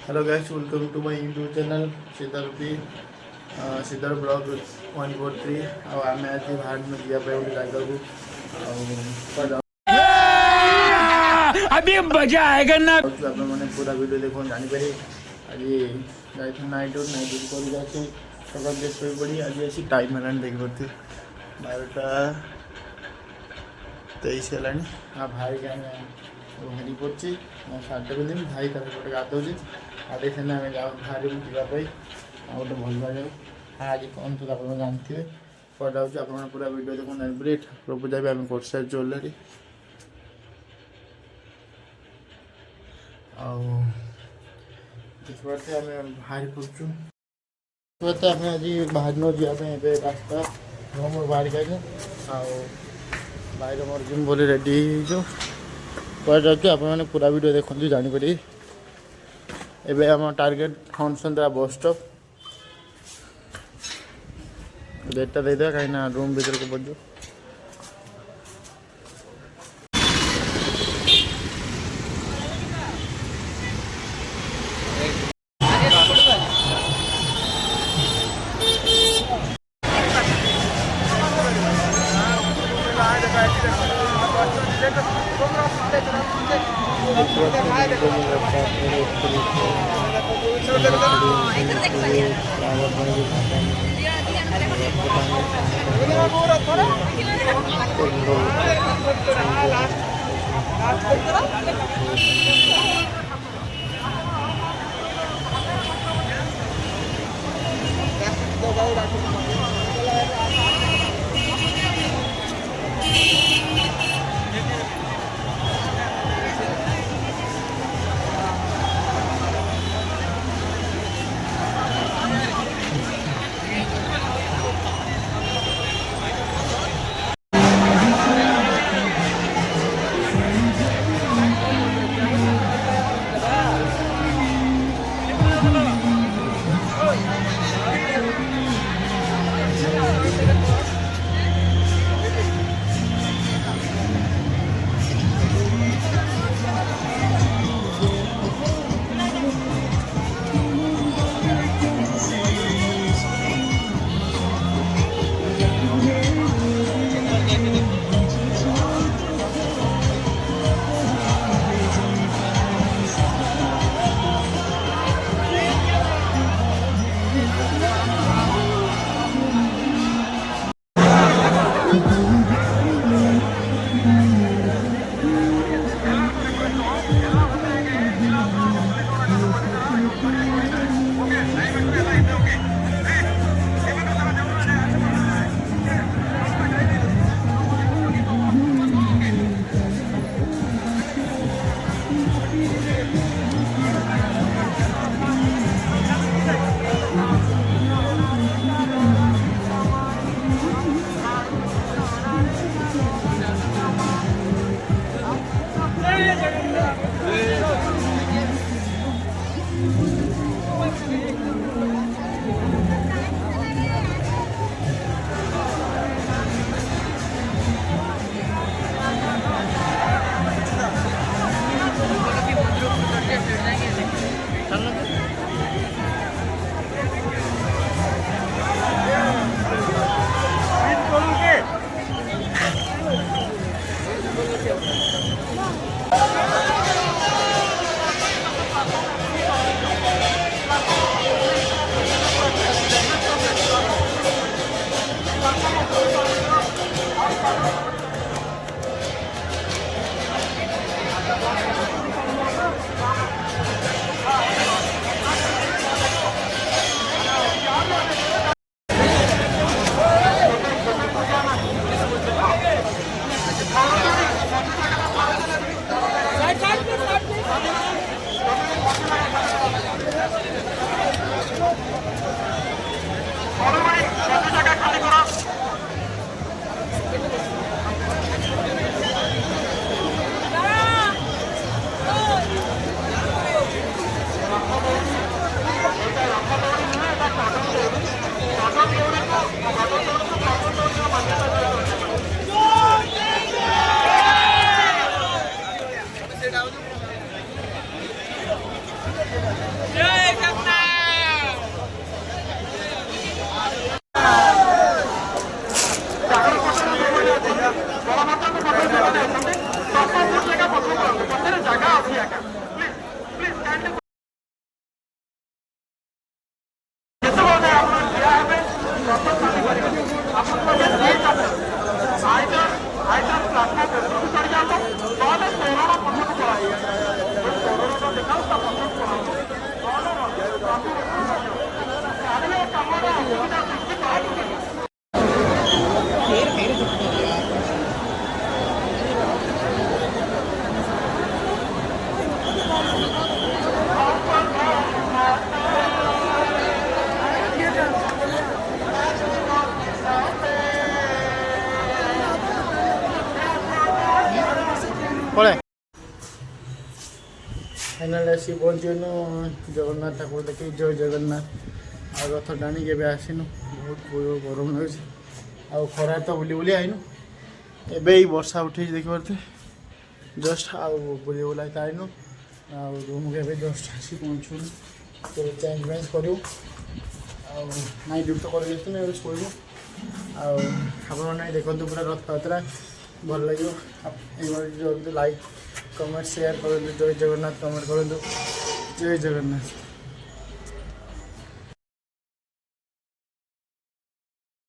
Hello guys, welcome to my YouTube channel सीतार blog 143। आम आज बाहर में जावाई गोटे जगह अभी मजा आएगा ना। मैंने पूरा वीडियो देखो जापर आज जाइए नाइट ड्यूटी कर सकाल शो पड़ी आज आसी टाइम है देखी पार्थ 12:23 है भाई के हेरी पड़ी सार्ट पिंधि भाई तरह गाधे आधे से आम बाहर जावाई गोटे भल जगह हाँ आज कौन तो आप जानते हैं कौन जाऊँ आप पूरा वीडियो देखो जापर ठाकुर पूजा भी आम कर सारी अलरेडी देखते आम बाहरी पड़चु आम आज बाहर न जावाई रास्ता मोर बाहर के भाई मोर जिम बोली रेडी हो जाऊँ आप पूरा वीडियो देखो जापर एबे आम टार्गेट हंसंतरा बस स्टॉप डेटा दे दे कहीं रूम भीतर को पड़ो पड़े फाइनाल आसी पहुँचनु जगन्नाथ ठाकुर देखे जय जगन्नाथ आ रथ टाणी के आसनु बहुत गरम लगे आ खरा तो बुली बुली आईनु एबे वर्षा उठे देखिए जस्ट आउ बुली बुला आईनु रूम के जस्ट आसी पहुँचुन तो चेंज वेंज करूँ नाइट ड्यूटी तो कर शोबू आप देखो पूरा रथ यात्रा भल लगे लाइक कमेंट शेयर करूँ जय जगन्नाथ कमेंट करूँ जय जगन्नाथ।